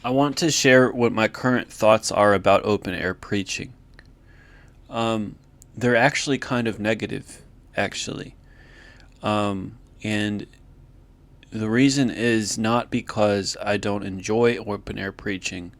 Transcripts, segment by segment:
I want to share what my current thoughts are about open air preaching. They're actually kind of negative, actually. And the reason is not because I don't enjoy open air preaching.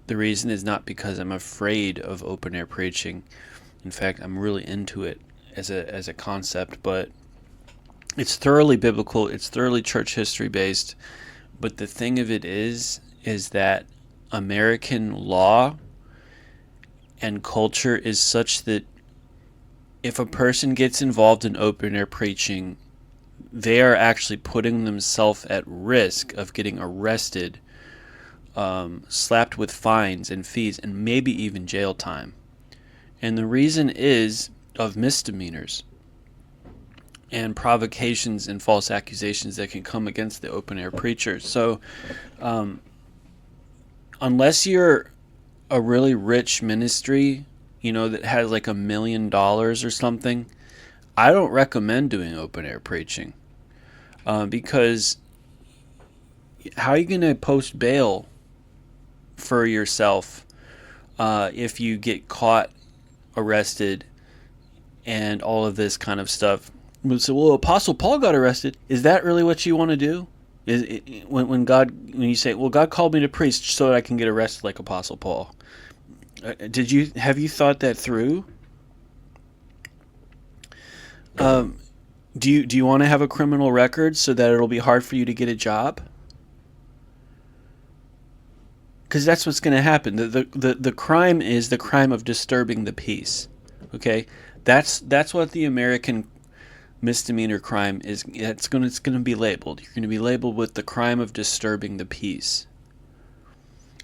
The reason is not because I'm afraid of open air preaching. In fact, I'm really into it as a concept, but it's thoroughly biblical, it's thoroughly church history based. But the thing of it is that American law and culture is such that if a person gets involved in open air preaching, they are actually putting themselves at risk of getting arrested, slapped with fines and fees, and maybe even jail time. And the reason is of misdemeanors and provocations and false accusations that can come against the open air preachers. So, unless you're a really rich ministry, that has like $1 million or something, I don't recommend doing open air preaching, because how are you going to post bail for yourself if you get caught, arrested, and all of this kind of stuff? So, well, Apostle Paul got arrested. Is that really what you want to do? Is it, when you say, well, God called me to preach so that I can get arrested like Apostle Paul? Have you thought that through? Do you want to have a criminal record so that it'll be hard for you to get a job? Because that's what's going to happen. The crime is the crime of disturbing the peace. Okay, that's what the American misdemeanor crime is. It's going to be labeled. You're going to be labeled with the crime of disturbing the peace,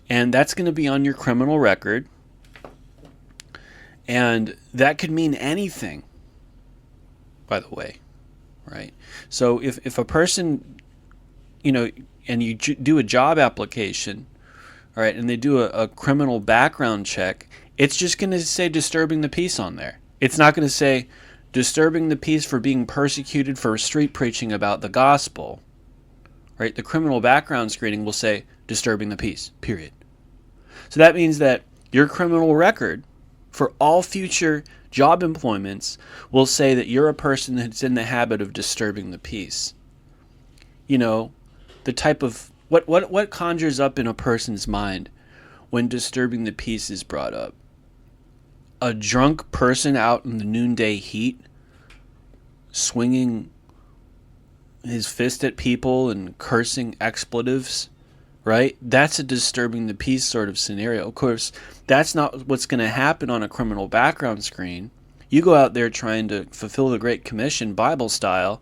and that's going to be on your criminal record. And that could mean anything, by the way, right? So if a person, and you do a job application, all right, and they do a criminal background check, it's just going to say disturbing the peace on there. It's not going to say disturbing the peace for being persecuted for street preaching about the gospel, right? The criminal background screening will say disturbing the peace, period. So that means that your criminal record for all future job employments will say that you're a person that's in the habit of disturbing the peace. The type of what conjures up in a person's mind when disturbing the peace is brought up? A drunk person out in the noonday heat, swinging his fist at people and cursing expletives, right? That's a disturbing the peace sort of scenario. Of course, that's not what's going to happen on a criminal background screen. You go out there trying to fulfill the Great Commission Bible style,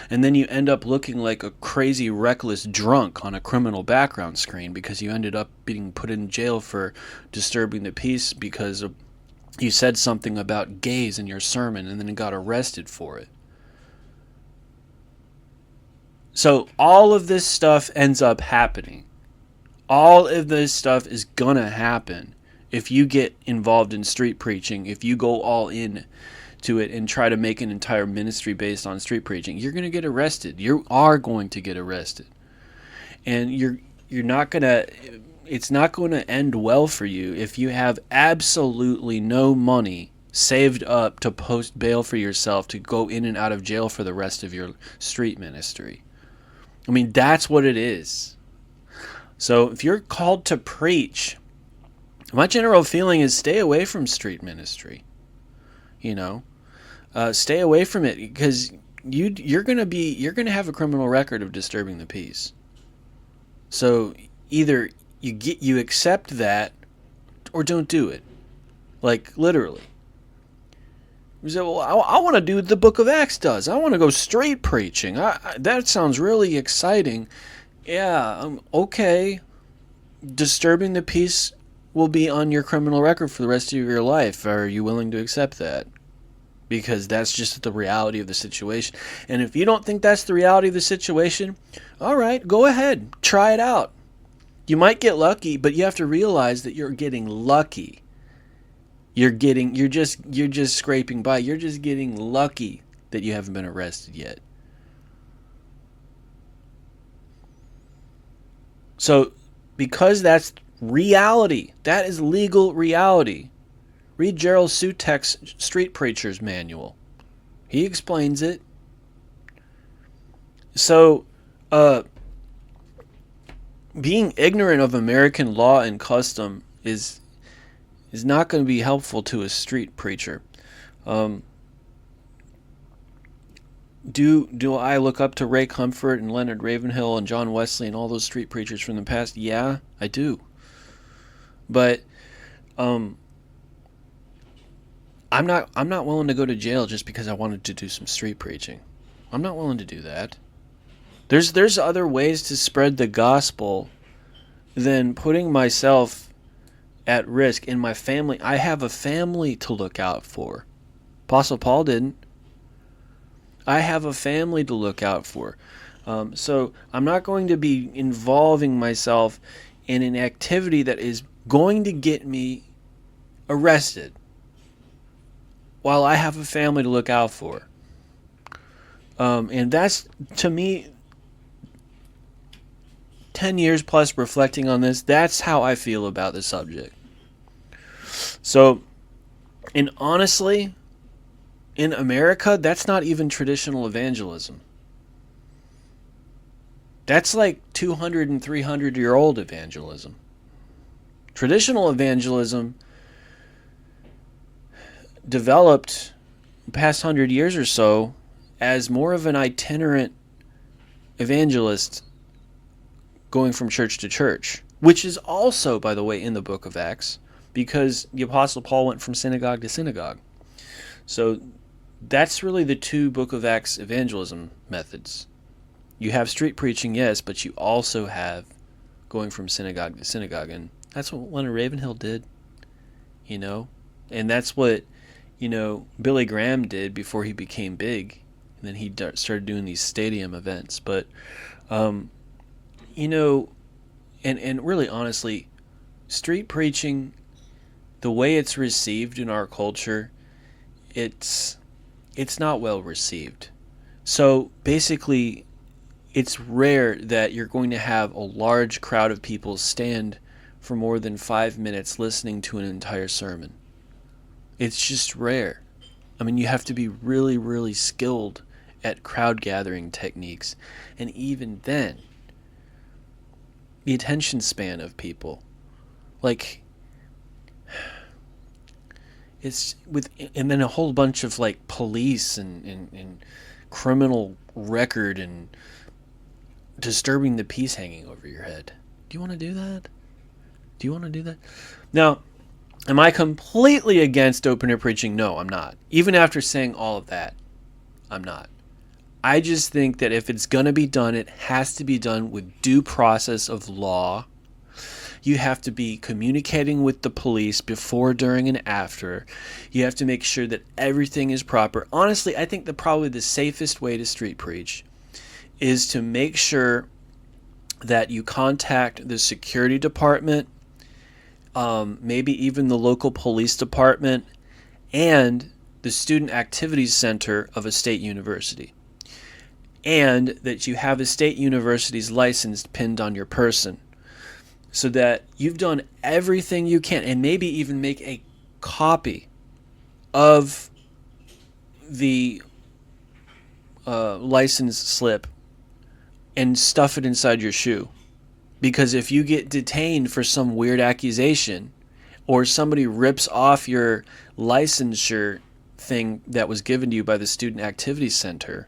and then you end up looking like a crazy, reckless drunk on a criminal background screen because you ended up being put in jail for disturbing the peace because you said something about gays in your sermon and then got arrested for it. So all of this stuff ends up happening. All of this stuff is going to happen if you get involved in street preaching, if you go all in to it and try to make an entire ministry based on street preaching. You're going to get arrested. You are going to get arrested. And you're not going to, it's not going to end well for you if you have absolutely no money saved up to post bail for yourself to go in and out of jail for the rest of your street ministry. I mean, that's what it is. So if you're called to preach, my general feeling is stay away from street ministry. Stay away from it because you're gonna have a criminal record of disturbing the peace. So either you accept that or don't do it. Like literally. You say, well, I want to do what the Book of Acts does. I want to go street preaching. That sounds really exciting. Yeah, okay. Disturbing the peace will be on your criminal record for the rest of your life. Are you willing to accept that? Because that's just the reality of the situation. And if you don't think that's the reality of the situation, all right, go ahead. Try it out. You might get lucky, but you have to realize that you're getting lucky. You're just scraping by. You're just getting lucky that you haven't been arrested yet. So because that's reality. That is legal reality. Read Gerald Sutek's Street Preacher's Manual. He explains it. So, being ignorant of American law and custom is not going to be helpful to a street preacher. Do I look up to Ray Comfort and Leonard Ravenhill and John Wesley and all those street preachers from the past? Yeah, I do. But I'm not willing to go to jail just because I wanted to do some street preaching. I'm not willing to do that. There's other ways to spread the gospel than putting myself at risk in my family. I have a family to look out for. Apostle Paul didn't. I have a family to look out for. So I'm not going to be involving myself in an activity that is going to get me arrested while I have a family to look out for. And that's, to me, 10 years plus reflecting on this, that's how I feel about the subject. So, and honestly, in America, that's not even traditional evangelism. That's like 200 and 300-year-old evangelism. Traditional evangelism developed the past 100 years or so as more of an itinerant evangelist going from church to church, which is also, by the way, in the book of Acts, because the Apostle Paul went from synagogue to synagogue. So that's really the two book of Acts evangelism methods. You have street preaching, yes, but you also have going from synagogue to synagogue, and that's what Leonard Ravenhill did, and that's what, Billy Graham did before he became big, and then he started doing these stadium events. But, and really honestly, street preaching, the way it's received in our culture, it's not well received. So basically, it's rare that you're going to have a large crowd of people stand for more than 5 minutes listening to an entire sermon. It's just rare. I mean, you have to be really, really skilled at crowd gathering techniques. And even then, the attention span of people, like, it's with, and then a whole bunch of like police and criminal record and disturbing the peace hanging over your head. Do you want to do that? Now, am I completely against open air preaching? No, I'm not. Even after saying all of that, I'm not. I just think that if it's going to be done, it has to be done with due process of law. You have to be communicating with the police before, during, and after. You have to make sure that everything is proper. Honestly, I think that probably the safest way to street preach is to make sure that you contact the security department, maybe even the local police department, and the student activities center of a state university. And that you have a state university's license pinned on your person, so that you've done everything you can, and maybe even make a copy of the license slip and stuff it inside your shoe. Because if you get detained for some weird accusation, or somebody rips off your licensure thing that was given to you by the Student Activities Center,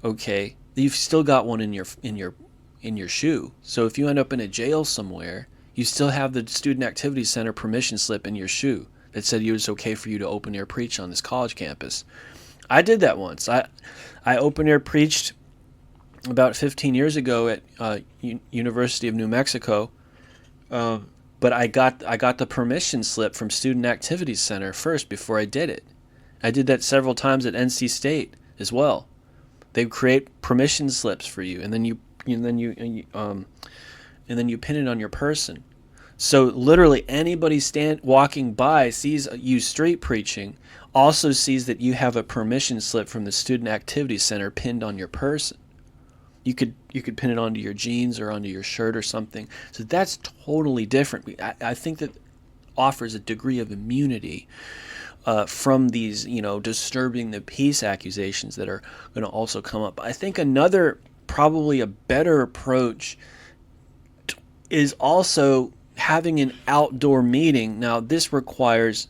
okay, you've still got one in your shoe. So if you end up in a jail somewhere, you still have the Student Activities Center permission slip in your shoe that said it was okay for you to open air preach on this college campus. I did that once. I open air preached about 15 years ago at University of New Mexico, but I got the permission slip from Student Activities Center first before I did it. I did that several times at NC State as well. They create permission slips for you, and then you pin it on your person. So literally anybody walking by sees you street preaching, also sees that you have a permission slip from the Student Activity Center pinned on your person. You could pin it onto your jeans or onto your shirt or something. So that's totally different. I think that offers a degree of immunity from these, disturbing the peace accusations that are going to also come up. I think another, probably a better approach is also having an outdoor meeting. Now, this requires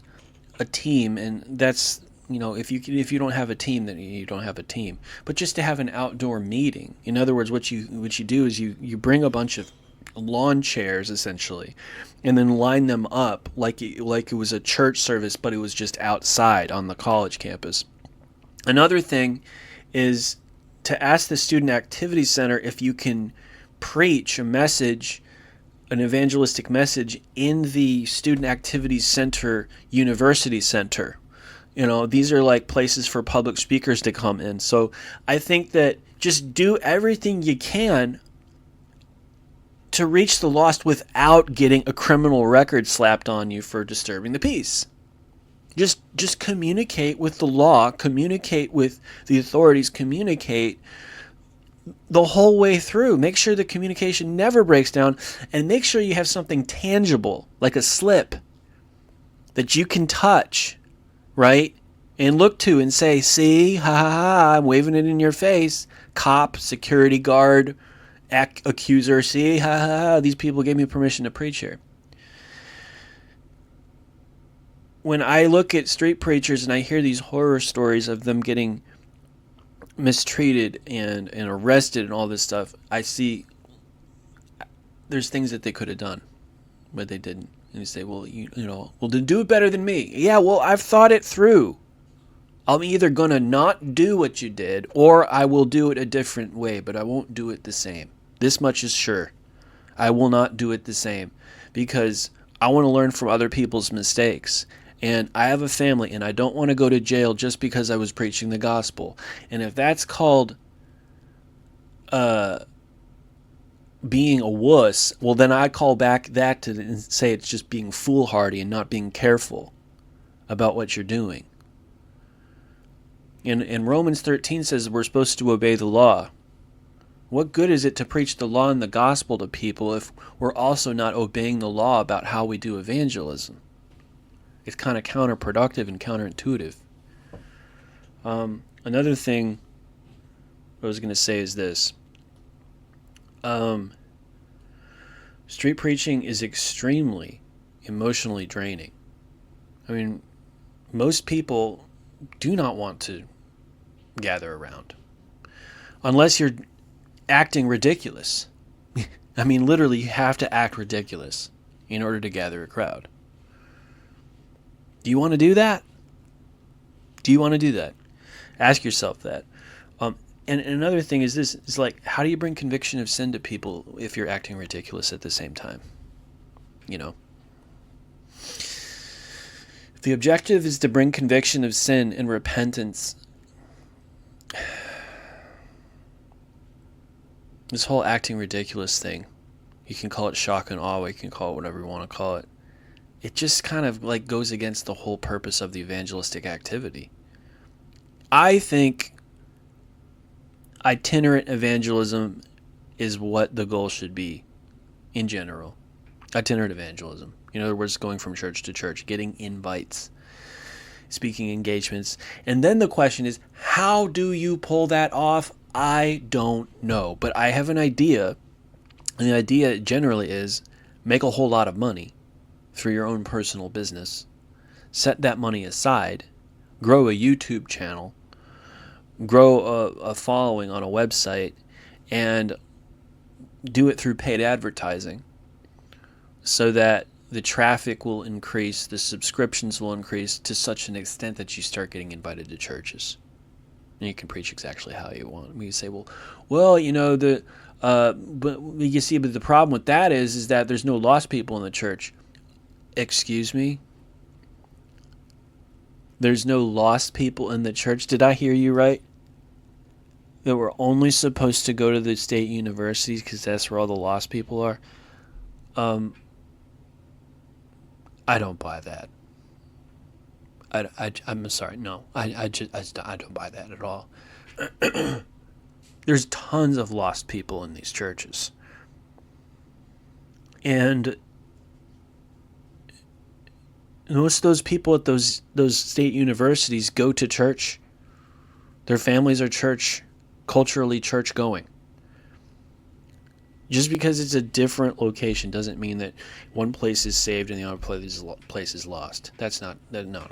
a team, and that's, if you don't have a team, then you don't have a team. But just to have an outdoor meeting. In other words, what you do is you bring a bunch of lawn chairs essentially, and then line them up like it was a church service, but it was just outside on the college campus. Another thing is to ask the Student Activity Center if you can preach a message, an evangelistic message, in the Student Activities Center University Center. These are like places for public speakers to come in. So I think that just do everything you can to reach the lost without getting a criminal record slapped on you for disturbing the peace. Just communicate with the law, communicate with the authorities, communicate the whole way through. Make sure the communication never breaks down, and make sure you have something tangible, like a slip that you can touch, right? And look to and say, see, ha ha ha, I'm waving it in your face. Cop, security guard, accuser, see, ha ha ha, these people gave me permission to preach here. When I look at street preachers and I hear these horror stories of them getting mistreated and arrested and all this stuff, I see there's things that they could have done, but they didn't. And you say, well, well, then do it better than me. Yeah, well, I've thought it through. I'm either going to not do what you did, or I will do it a different way, but I won't do it the same. This much is sure. I will not do it the same, because I want to learn from other people's mistakes. And I have a family, and I don't want to go to jail just because I was preaching the gospel. And if that's called being a wuss, well, then I call back that to say it's just being foolhardy and not being careful about what you're doing. And Romans 13 says we're supposed to obey the law. What good is it to preach the law and the gospel to people if we're also not obeying the law about how we do evangelism? It's kind of counterproductive and counterintuitive. Another thing I was going to say is this. Street preaching is extremely emotionally draining. I mean, most people do not want to gather around unless you're acting ridiculous. I mean, literally, you have to act ridiculous in order to gather a crowd. Do you want to do that? Do you want to do that? Ask yourself that. And another thing is this, is like, how do you bring conviction of sin to people if you're acting ridiculous at the same time? If the objective is to bring conviction of sin and repentance, this whole acting ridiculous thing, you can call it shock and awe, you can call it whatever you want to call it. It just kind of like goes against the whole purpose of the evangelistic activity. I think itinerant evangelism is what the goal should be in general. Itinerant evangelism. In other words, going from church to church, getting invites, speaking engagements. And then the question is, how do you pull that off? I don't know. But I have an idea. And the idea generally is make a whole lot of money through your own personal business. Set that money aside. Grow a YouTube channel. Grow a following on a website. And do it through paid advertising so that the traffic will increase, the subscriptions will increase to such an extent that you start getting invited to churches. And you can preach exactly how you want. You say, but the problem with that is that there's no lost people in the church. Excuse me? There's no lost people in the church? Did I hear you right? That we're only supposed to go to the state universities because that's where all the lost people are? I don't buy that. I'm sorry. No, I don't buy that at all. There's tons of lost people in these churches. And most of those people at those state universities go to church. Their families are culturally church going. Just because it's a different location doesn't mean that one place is saved and the other place is lost. No.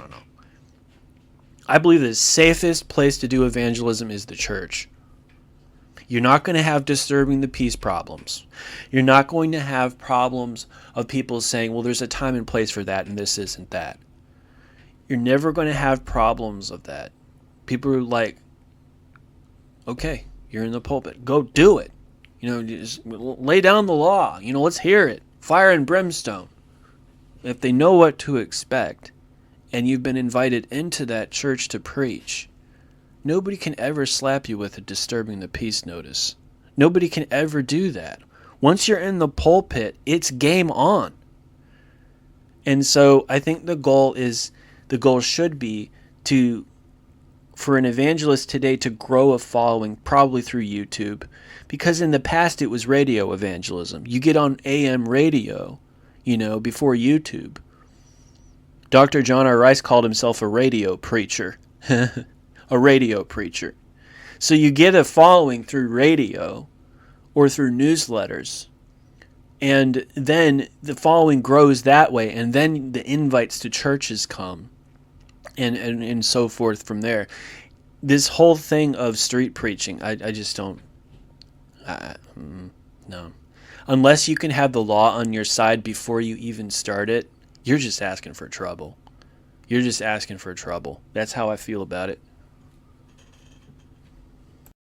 I believe the safest place to do evangelism is the church. You're not going to have disturbing the peace problems. You're not going to have problems of people saying, well, there's a time and place for that and this isn't that. You're never going to have problems of that. People are like, okay, you're in the pulpit. Go do it. Just lay down the law. Let's hear it. Fire and brimstone. If they know what to expect and you've been invited into that church to preach, nobody can ever slap you with a disturbing the peace notice. Nobody can ever do that. Once you're in the pulpit, it's game on. And so I think the goal should be for an evangelist today to grow a following, probably through YouTube, because in the past it was radio evangelism. You get on AM radio, before YouTube. Dr. John R. Rice called himself a radio preacher. A radio preacher. So you get a following through radio or through newsletters, and then the following grows that way, and then the invites to churches come. And so forth from there. This whole thing of street preaching, I just don't. No. Unless you can have the law on your side before you even start it, you're just asking for trouble. You're just asking for trouble. That's how I feel about it.